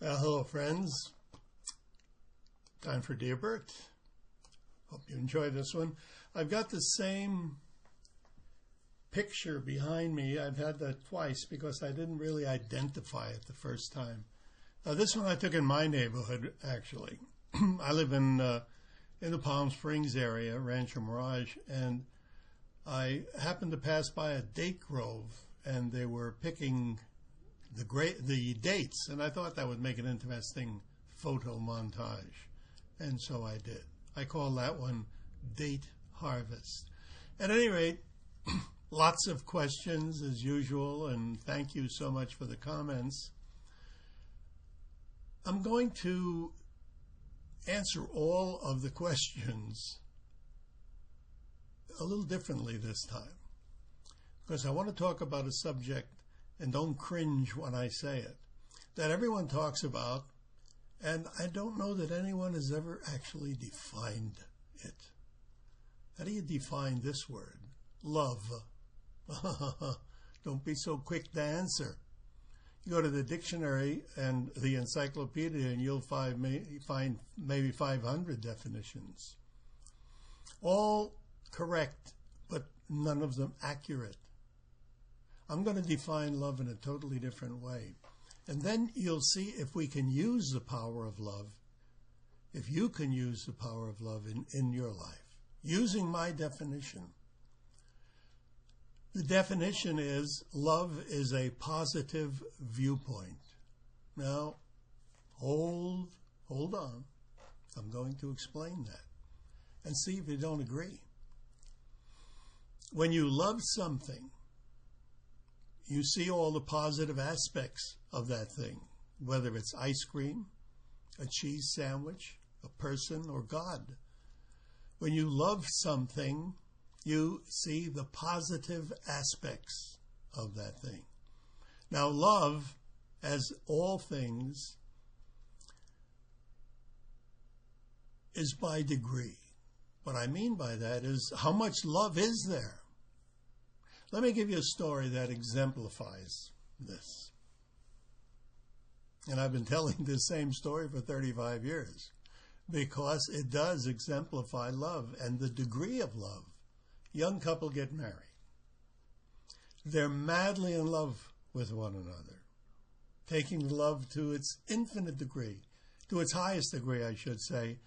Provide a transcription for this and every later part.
Hello, friends. Time for Dear Burt. Hope you enjoy this one. I've got the same picture behind me. I've had that twice because I didn't really identify it the first time. This one I took in my neighborhood, actually. I live in the Palm Springs area, Rancho Mirage, and I happened to pass by a date grove, and they were picking the dates, and I thought that would make an interesting photo montage, and so I did. I call that one Date Harvest. At any rate, lots of questions as usual, and thank you so much for the comments. I'm going to answer all of the questions a little differently this time, because I want to talk about a subject, and don't cringe when I say it, that everyone talks about, and I don't know that anyone has ever actually defined it. How do you define this word? Love. Don't be so quick to answer. You go to the dictionary and the encyclopedia, and you'll find maybe 500 definitions. All correct, but none of them accurate. I'm going to define love in a totally different way. And then you'll see if we can use the power of love, if you can use the power of love in your life, using my definition. The definition is love is a positive viewpoint. Now, hold on. I'm going to explain that and see if you don't agree. When you love something, you see all the positive aspects of that thing, whether it's ice cream, a cheese sandwich, a person, or God. When you love something, you see the positive aspects of that thing. Now, love, as all things, is by degree. What I mean by that is, how much love is there? Let me give you a story that exemplifies this. And I've been telling this same story for 35 years because it does exemplify love and the degree of love. Young couple get married. They're madly in love with one another, taking love to its infinite degree, to its highest degree, I should say,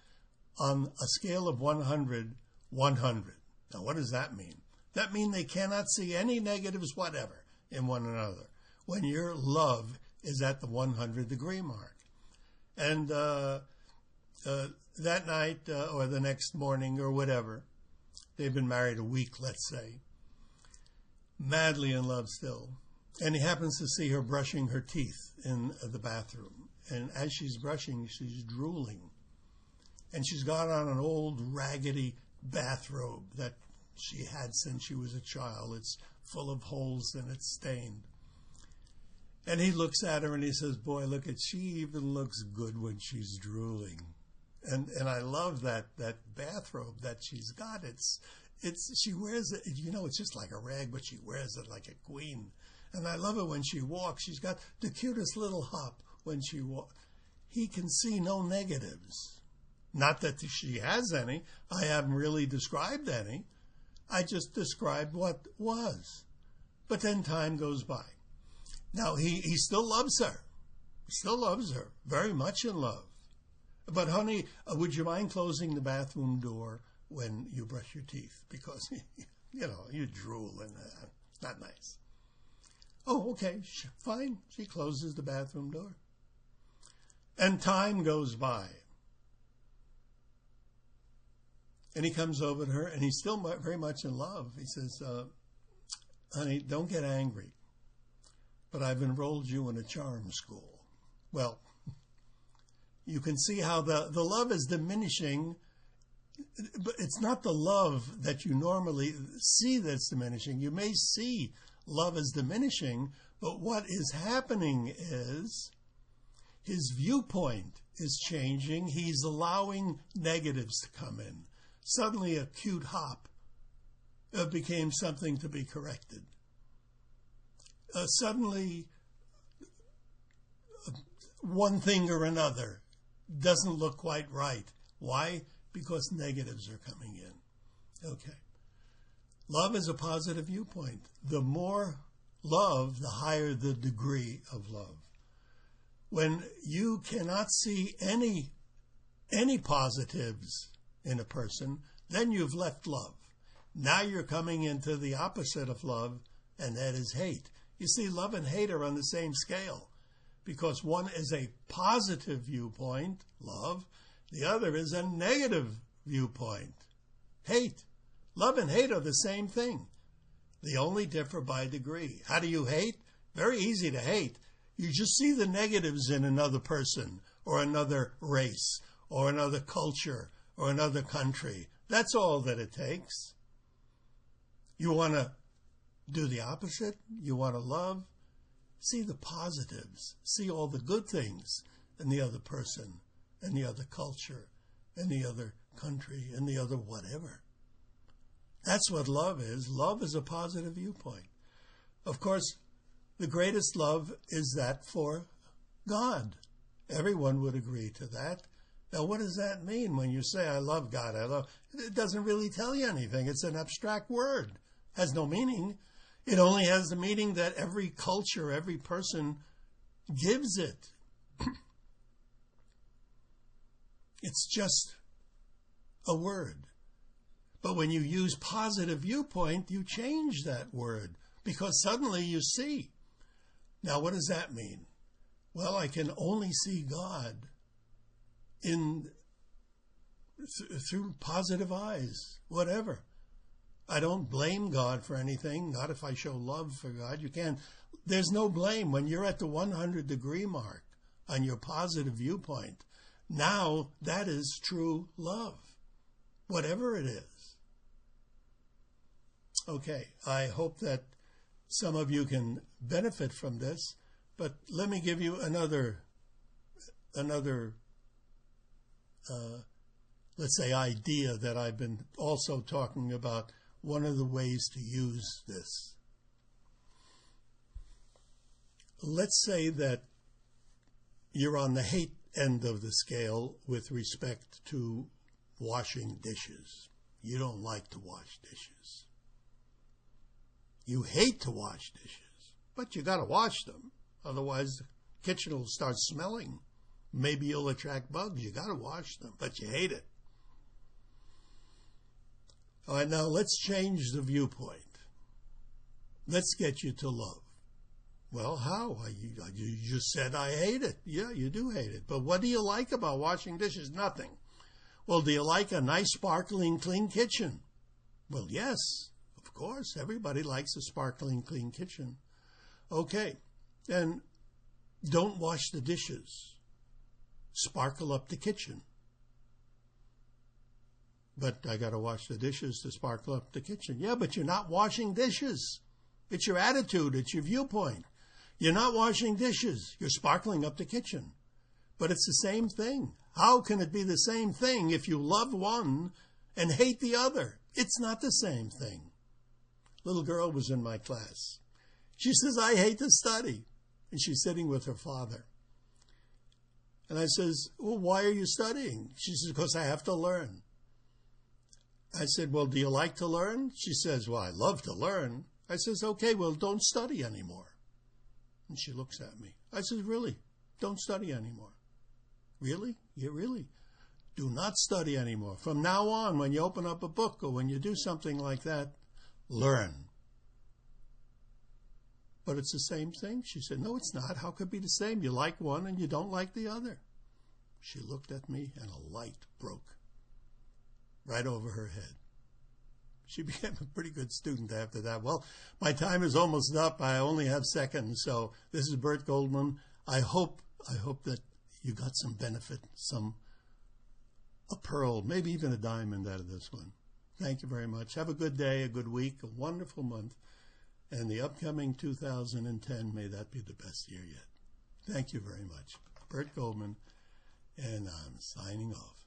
on a scale of 100, 100. Now, what does that mean? That means they cannot see any negatives whatever in one another when your love is at the 100-degree mark. And that night or the next morning or whatever, they've been married a week, let's say, madly in love still. And he happens to see her brushing her teeth in the bathroom. And as she's brushing, she's drooling. And she's got on an old raggedy bathrobe that she had since she was a child. It's full of holes and it's stained. And he looks at her and he says, boy, look at, she even looks good when she's drooling. And I love that bathrobe that she's got. She wears it, you know, it's just like a rag, but she wears it like a queen. And I love it when she walks. She's got the cutest little hop when she walks. He can see no negatives. Not that she has any. I haven't really described any. I just described what was. But then time goes by. Now, he still loves her. Still loves her. Very much in love. But, honey, would you mind closing the bathroom door when you brush your teeth? Because, you know, you drool and not nice. Oh, okay, fine. She closes the bathroom door. And time goes by. And he comes over to her, and he's still very much in love. He says, honey, don't get angry, but I've enrolled you in a charm school. Well, you can see how the love is diminishing, but it's not the love that you normally see that's diminishing. You may see love as diminishing, but what is happening is his viewpoint is changing. He's allowing negatives to come in. Suddenly a cute hop became something to be corrected. Suddenly one thing or another doesn't look quite right. Why? Because negatives are coming in. Okay. Love is a positive viewpoint. The more love, the higher the degree of love. When you cannot see any positives in a person, then you've left love. Now you're coming into the opposite of love, and that is hate. You see, love and hate are on the same scale, because one is a positive viewpoint, love. The other is a negative viewpoint, hate. Love and hate are the same thing. They only differ by degree. How do you hate? Very easy to hate. You just see the negatives in another person or another race or another culture or another country. That's all that it takes. You want to do the opposite? You want to love? See the positives. See all the good things in the other person, in the other culture, in the other country, in the other whatever. That's what love is. Love is a positive viewpoint. Of course, the greatest love is that for God. Everyone would agree to that. Now, what does that mean when you say, I love God, I love? It doesn't really tell you anything. It's an abstract word. It has no meaning. It only has the meaning that every culture, every person gives it. It's just a word. But when you use positive viewpoint, you change that word because suddenly you see. Now, what does that mean? Well, I can only see God through positive eyes, whatever. I don't blame God for anything, not if I show love for God. You can't. There's no blame when you're at the 100-degree mark on your positive viewpoint. Now, that is true love, whatever it is. Okay, I hope that some of you can benefit from this, but let me give you another let's say, idea that I've been also talking about, one of the ways to use this. Let's say that you're on the hate end of the scale with respect to washing dishes. You don't like to wash dishes. You hate to wash dishes, but you got to wash them. Otherwise, the kitchen will start smelling. Maybe you'll attract bugs. You got to wash them, but you hate it. All right, now let's change the viewpoint. Let's get you to love. Well, how? You just said I hate it. Yeah, you do hate it. But what do you like about washing dishes? Nothing. Well, do you like a nice, sparkling, clean kitchen? Well, yes, of course. Everybody likes a sparkling, clean kitchen. Okay, then don't wash the dishes. Sparkle up the kitchen. But I got to wash the dishes to sparkle up the kitchen. Yeah, but you're not washing dishes. It's your attitude. It's your viewpoint. You're not washing dishes. You're sparkling up the kitchen. But it's the same thing. How can it be the same thing if you love one and hate the other? It's not the same thing. Little girl was in my class. She says, I hate to study. And she's sitting with her father. And I says, well, why are you studying? She says, because I have to learn. I said, well, do you like to learn? She says, well, I love to learn. I says, okay, well, don't study anymore. And she looks at me. I says, really? Don't study anymore. Really? Yeah, really? Do not study anymore. From now on, when you open up a book or when you do something like that, learn. But it's the same thing? She said, no, it's not. How could it be the same? You like one and you don't like the other. She looked at me and a light broke right over her head. She became a pretty good student after that. Well, my time is almost up. I only have seconds. So this is Burt Goldman. I hope that you got some benefit, a pearl, maybe even a diamond out of this one. Thank you very much. Have a good day, a good week, a wonderful month. And the upcoming 2010, may that be the best year yet. Thank you very much. Burt Goldman, and I'm signing off.